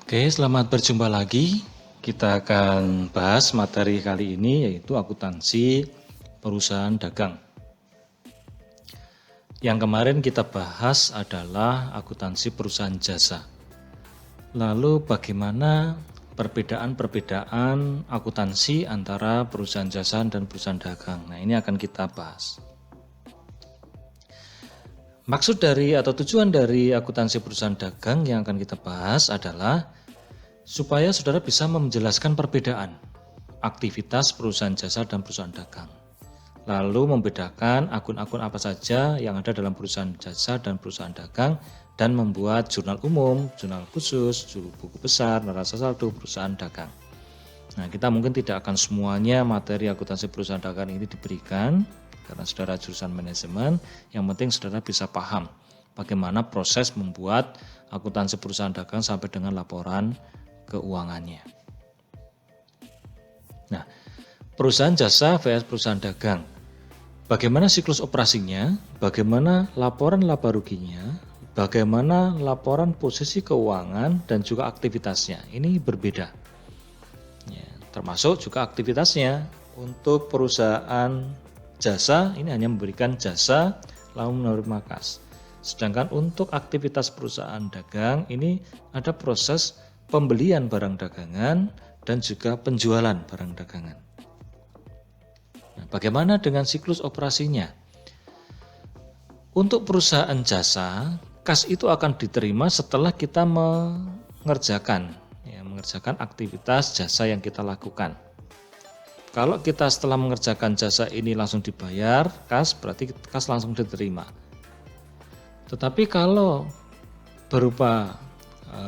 Oke, selamat berjumpa lagi. Kita akan bahas materi kali ini yaitu akuntansi perusahaan dagang. Yang kemarin kita bahas adalah akuntansi perusahaan jasa. Lalu bagaimana perbedaan akuntansi antara perusahaan jasa dan perusahaan dagang. Nah, ini akan kita bahas. Maksud dari atau tujuan dari akuntansi perusahaan dagang yang akan kita bahas adalah supaya saudara bisa menjelaskan perbedaan aktivitas perusahaan jasa dan perusahaan dagang. Lalu membedakan akun-akun apa saja yang ada dalam perusahaan jasa dan perusahaan dagang dan membuat jurnal umum, jurnal khusus, buku besar, neraca saldo perusahaan dagang. Nah, kita mungkin tidak akan semuanya materi akuntansi perusahaan dagang ini diberikan karena saudara jurusan manajemen, yang penting saudara bisa paham bagaimana proses membuat akuntansi perusahaan dagang sampai dengan laporan keuangannya. Nah, perusahaan jasa vs perusahaan dagang. Bagaimana siklus operasinya, bagaimana laporan laba ruginya, bagaimana laporan posisi keuangan dan juga aktivitasnya. Ini berbeda. Ya, termasuk juga aktivitasnya. Untuk perusahaan jasa ini hanya memberikan jasa lalu menerima kas. Sedangkan untuk aktivitas perusahaan dagang ini ada proses pembelian barang dagangan dan juga penjualan barang dagangan. Nah, bagaimana dengan siklus operasinya? Untuk perusahaan jasa, kas itu akan diterima setelah kita mengerjakan aktivitas jasa yang kita lakukan. Kalau kita setelah mengerjakan jasa ini langsung dibayar kas, berarti kas langsung diterima. Tetapi kalau berupa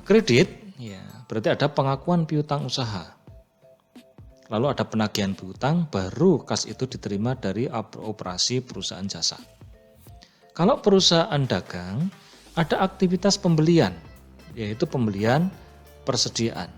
kredit, ya berarti ada pengakuan piutang usaha. Lalu ada penagihan piutang, baru kas itu diterima dari operasi perusahaan jasa. Kalau perusahaan dagang, ada aktivitas pembelian, yaitu pembelian persediaan.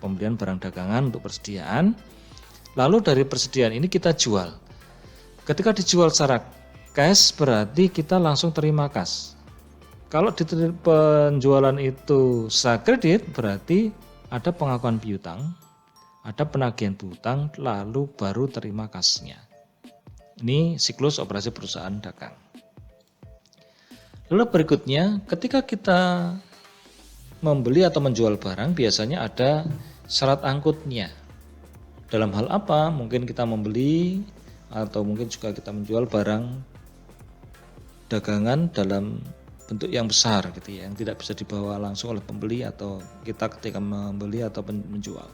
Pembelian barang dagangan untuk persediaan. Lalu dari persediaan ini kita jual. Ketika dijual secara cash berarti kita langsung terima kas. Kalau di penjualan itu secara kredit berarti ada pengakuan piutang, ada penagihan piutang, lalu baru terima kasnya. Ini siklus operasi perusahaan dagang. Lalu berikutnya ketika kita membeli atau menjual barang biasanya ada syarat angkutnya. Dalam hal apa? Mungkin kita membeli atau mungkin juga kita menjual barang dagangan dalam bentuk yang besar gitu ya, yang tidak bisa dibawa langsung oleh pembeli atau kita ketika membeli atau menjual.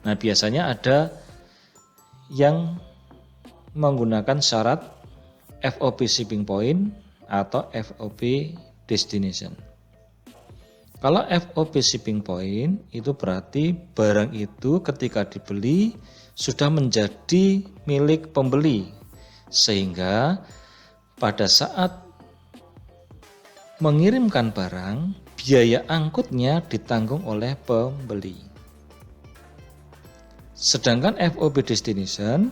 Nah, biasanya ada yang menggunakan syarat FOB shipping point atau FOB destination. Kalau FOB shipping point itu berarti barang itu ketika dibeli sudah menjadi milik pembeli, sehingga pada saat mengirimkan barang biaya angkutnya ditanggung oleh pembeli. Sedangkan FOB destination,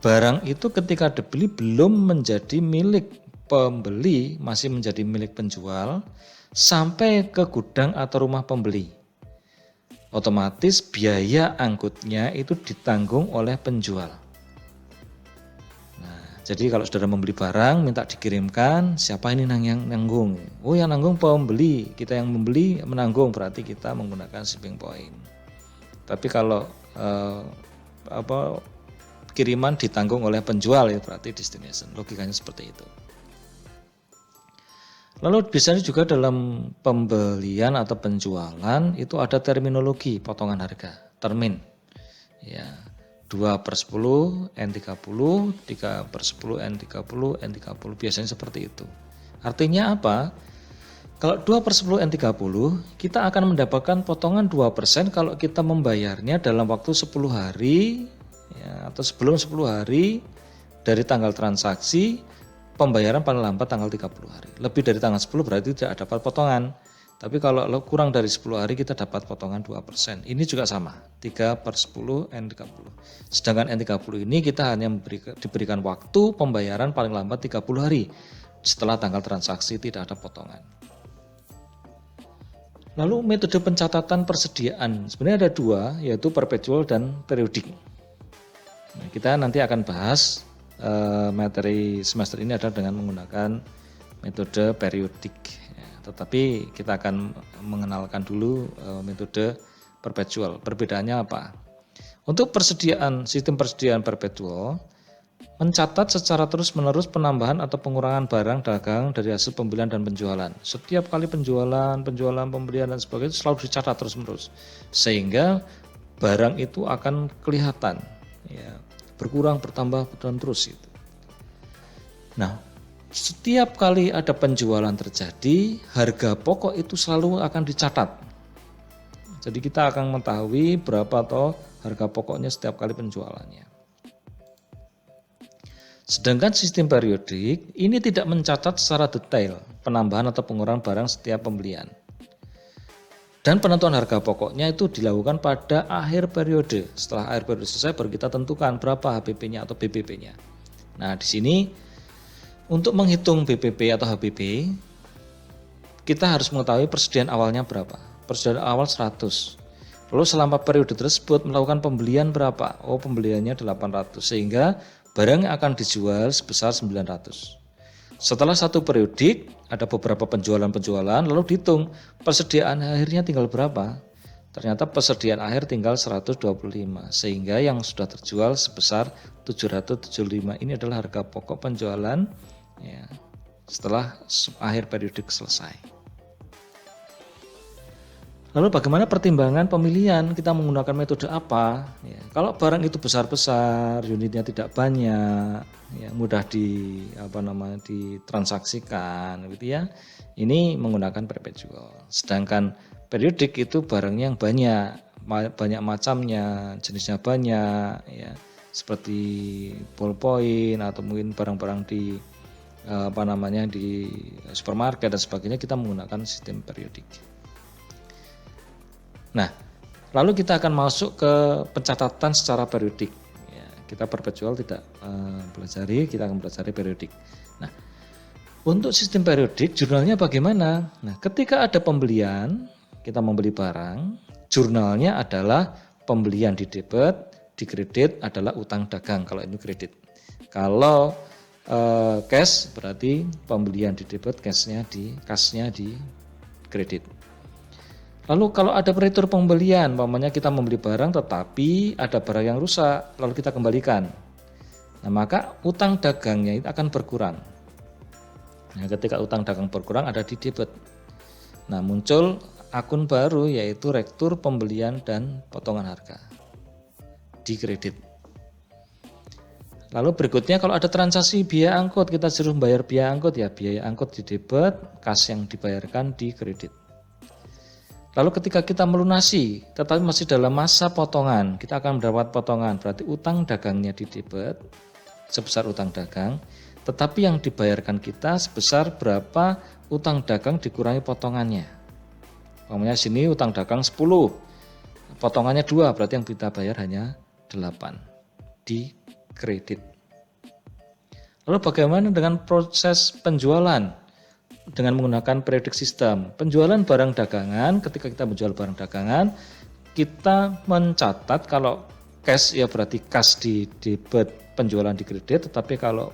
barang itu ketika dibeli belum menjadi milik pembeli, masih menjadi milik penjual sampai ke gudang atau rumah pembeli. Otomatis biaya angkutnya itu ditanggung oleh penjual. Nah, jadi kalau saudara membeli barang minta dikirimkan, siapa ini yang nanggung? Oh, yang nanggung pembeli. Kita yang membeli menanggung, berarti kita menggunakan shipping point. Tapi kalau kiriman ditanggung oleh penjual, ya berarti destination. Logikanya seperti itu. Lalu biasanya juga dalam pembelian atau penjualan itu ada terminologi potongan harga, termin. Ya, 2/10, N30, 3/10, N30, N30, biasanya seperti itu. Artinya apa? Kalau 2/10 N30, kita akan mendapatkan potongan 2% kalau kita membayarnya dalam waktu 10 hari ya, atau sebelum 10 hari dari tanggal transaksi, pembayaran paling lambat tanggal 30 hari. Lebih dari tanggal 10 berarti tidak dapat potongan. Tapi kalau kurang dari 10 hari kita dapat potongan 2%. Ini juga sama, 3/10 N30. Sedangkan N30 ini kita hanya diberikan waktu pembayaran paling lambat 30 hari. Setelah tanggal transaksi tidak ada potongan. Lalu metode pencatatan persediaan, sebenarnya ada dua, yaitu perpetual dan periodik. Nah, kita nanti akan bahas materi semester ini adalah dengan menggunakan metode periodik. Ya, tetapi kita akan mengenalkan dulu metode perpetual. Perbedaannya apa? Untuk sistem persediaan perpetual, mencatat secara terus-menerus penambahan atau pengurangan barang dagang dari hasil pembelian dan penjualan. Setiap kali penjualan, pembelian dan sebagainya selalu dicatat terus-menerus. Sehingga barang itu akan kelihatan ya, berkurang, bertambah dan terus itu. Nah, setiap kali ada penjualan terjadi, harga pokok itu selalu akan dicatat. Jadi kita akan mengetahui berapa toh harga pokoknya setiap kali penjualannya. Sedangkan sistem periodik ini tidak mencatat secara detail penambahan atau pengurangan barang setiap pembelian. Dan penentuan harga pokoknya itu dilakukan pada akhir periode. Setelah akhir periode selesai baru kita tentukan berapa HPP-nya atau BPP-nya. Nah, di sini untuk menghitung BPP atau HPP, kita harus mengetahui persediaan awalnya berapa. Persediaan awal 100. Lalu selama periode tersebut melakukan pembelian berapa? Oh, pembeliannya 800 sehingga barang yang akan dijual sebesar 900. Setelah satu periodik, ada beberapa penjualan lalu dihitung persediaan akhirnya tinggal berapa. Ternyata persediaan akhir tinggal 125, sehingga yang sudah terjual sebesar 775. Ini adalah harga pokok penjualan ya, setelah akhir periodik selesai. Lalu bagaimana pertimbangan pemilihan, kita menggunakan metode apa? Ya, kalau barang itu besar-besar, unitnya tidak banyak, ya, mudah ditransaksikan, gitu ya. Ini menggunakan perpetual. Sedangkan periodik itu barangnya yang banyak macamnya, jenisnya banyak, ya, seperti ballpoint atau mungkin barang-barang di di supermarket dan sebagainya, kita menggunakan sistem periodik. Nah, lalu kita akan masuk ke pencatatan secara periodik. Ya, kita perpetual tidak kita akan pelajari periodik. Nah, untuk sistem periodik, jurnalnya bagaimana? Nah, ketika ada pembelian, kita membeli barang, jurnalnya adalah pembelian di debit, di kredit adalah utang dagang kalau ini kredit. Kalau cash berarti pembelian di debit, cashnya di kredit. Lalu kalau ada peritur pembelian, umpamanya kita membeli barang tetapi ada barang yang rusak, lalu kita kembalikan. Nah, maka utang dagangnya itu akan berkurang. Nah, ketika utang dagang berkurang ada di debit. Nah, muncul akun baru yaitu rektur pembelian dan potongan harga di kredit. Lalu berikutnya kalau ada transaksi biaya angkut, kita suruh bayar biaya angkut, ya biaya angkut di debit, kas yang dibayarkan di kredit. Lalu ketika kita melunasi, tetapi masih dalam masa potongan, kita akan mendapat potongan. Berarti utang dagangnya di debit sebesar utang dagang, tetapi yang dibayarkan kita sebesar berapa utang dagang dikurangi potongannya. Umpamanya sini utang dagang 10, potongannya 2, berarti yang kita bayar hanya 8 di kredit. Lalu bagaimana dengan proses penjualan? Dengan menggunakan periodik sistem. Penjualan barang dagangan, ketika kita menjual barang dagangan, kita mencatat kalau cash ya berarti kas di debit, penjualan di kredit, tetapi kalau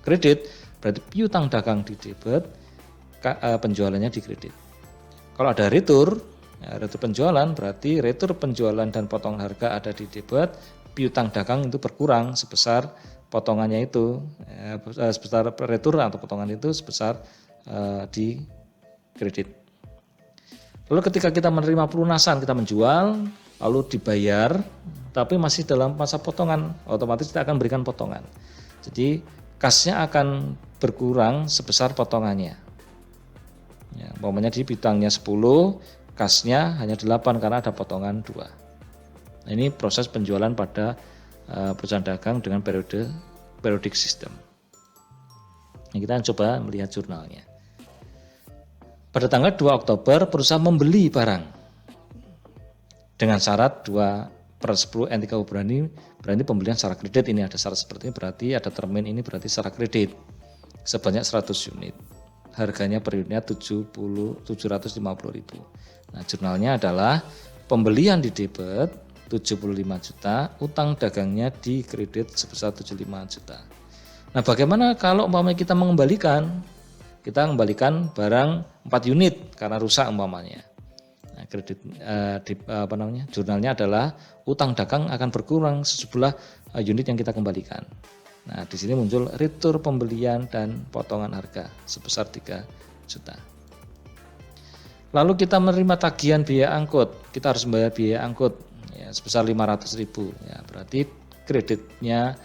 kredit berarti piutang dagang di debit, penjualannya di kredit. Kalau ada retur, ya, retur penjualan berarti retur penjualan dan potongan harga ada di debit, piutang dagang itu berkurang sebesar potongannya itu, ya, sebesar retur atau potongan itu sebesar di kredit. Lalu ketika kita menerima pelunasan, kita menjual, lalu dibayar, tapi masih dalam masa potongan, otomatis kita akan berikan potongan. Jadi kasnya akan berkurang sebesar potongannya. Ya, umpamanya di piutangnya 10, kasnya hanya 8 karena ada potongan 2. Nah, ini proses penjualan pada perusahaan dagang dengan periodic system. Nah, kita coba melihat jurnalnya. Pada tanggal 2 Oktober perusahaan membeli barang dengan syarat 2/10 NTKU berarti pembelian secara kredit. Ini ada syarat seperti ini, berarti ada termin ini berarti secara kredit sebanyak 100 unit. Harganya per unitnya 750.000. Nah, jurnalnya adalah pembelian di debit 75 juta, utang dagangnya di kredit sebesar 75 juta. Nah, bagaimana kalau umpamanya kita mengembalikan? Kita mengembalikan barang 4 unit karena rusak umpamanya. Nah, kredit jurnalnya adalah utang dagang akan berkurang sejumlah unit yang kita kembalikan. Nah, di sini muncul retur pembelian dan potongan harga sebesar 3 juta. Lalu kita menerima tagihan biaya angkut. Kita harus membayar biaya angkut ya, sebesar 500.000. Ya, berarti kreditnya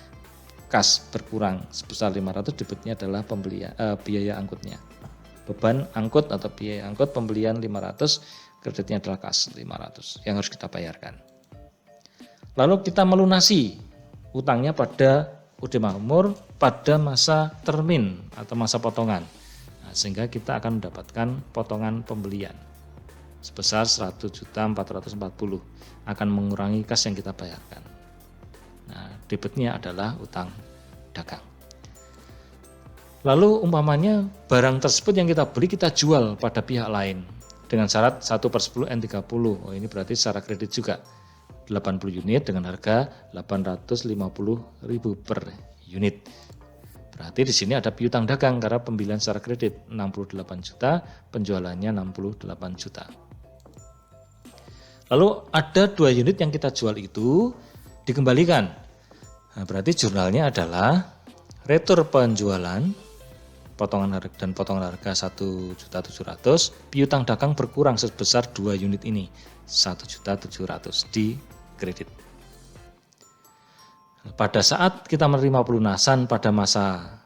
kas berkurang sebesar 500, debitnya adalah biaya angkutnya. Beban angkut atau biaya angkut pembelian 500, kreditnya adalah kas 500 yang harus kita bayarkan. Lalu kita melunasi utangnya pada UD Makmur pada masa termin atau masa potongan. Nah, sehingga kita akan mendapatkan potongan pembelian sebesar 100.440 akan mengurangi kas yang kita bayarkan. Nah, debitnya adalah utang dagang. Lalu umpamanya barang tersebut yang kita beli kita jual pada pihak lain dengan syarat 1/10 N30. Oh, ini berarti secara kredit juga 80 unit dengan harga 850.000 per unit. Berarti di sini ada piutang dagang karena pembelian secara kredit 68 juta, penjualannya 68 juta. Lalu ada 2 unit yang kita jual itu dikembalikan. Nah, berarti jurnalnya adalah retur penjualan potongan harga 1.700.000, piutang dagang berkurang sebesar 2 unit ini 1.700.000 di kredit. Pada saat kita menerima pelunasan pada masa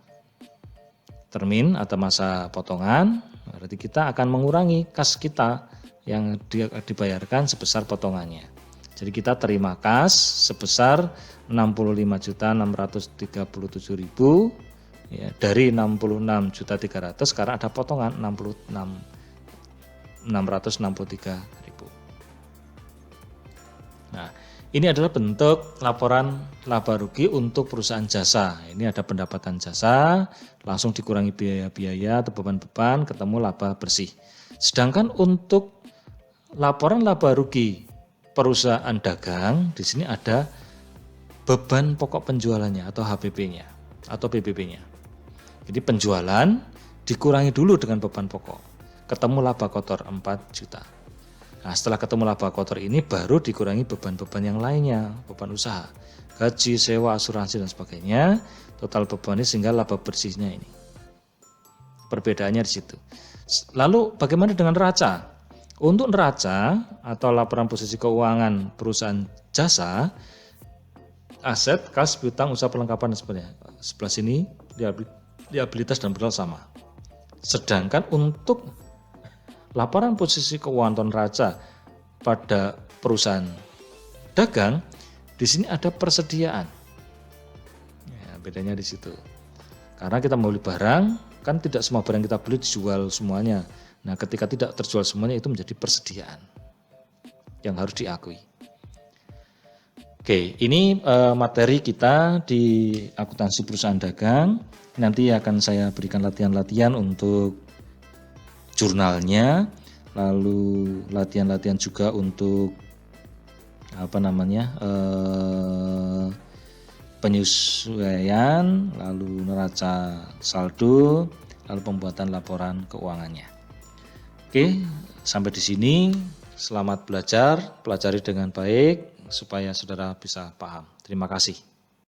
termin atau masa potongan, berarti kita akan mengurangi kas kita yang dibayarkan sebesar potongannya. Jadi kita terima kas sebesar 65.637.000 ya, dari 66.300.000 karena ada potongan 663.000. Nah, ini adalah bentuk laporan laba rugi untuk perusahaan jasa. Ini ada pendapatan jasa, langsung dikurangi biaya-biaya atau beban-beban, ketemu laba bersih. Sedangkan untuk laporan laba rugi perusahaan dagang, di sini ada beban pokok penjualannya atau HPP-nya atau PBB-nya. Jadi penjualan dikurangi dulu dengan beban pokok, ketemu laba kotor 4 juta. Nah, setelah ketemu laba kotor ini baru dikurangi beban-beban yang lainnya, beban usaha, gaji, sewa, asuransi dan sebagainya. Total bebannya sehingga laba bersihnya ini. Perbedaannya di situ. Lalu bagaimana dengan neraca? Untuk neraca atau laporan posisi keuangan perusahaan jasa, aset, kas, piutang, usaha pelengkapan dan sebagainya. Sebelah sini liabilitas dan modal sama. Sedangkan untuk laporan posisi keuangan atau neraca pada perusahaan dagang, di sini ada persediaan. Ya, bedanya di situ. Karena kita membeli barang, kan tidak semua barang kita beli dijual semuanya. Nah, ketika tidak terjual semuanya itu menjadi persediaan yang harus diakui. Oke, ini materi kita di akuntansi perusahaan dagang. Nanti akan saya berikan latihan-latihan untuk jurnalnya, lalu latihan-latihan juga untuk penyesuaian, lalu neraca saldo, lalu pembuatan laporan keuangannya. Oke, sampai di sini. Selamat belajar, pelajari dengan baik supaya saudara bisa paham. Terima kasih.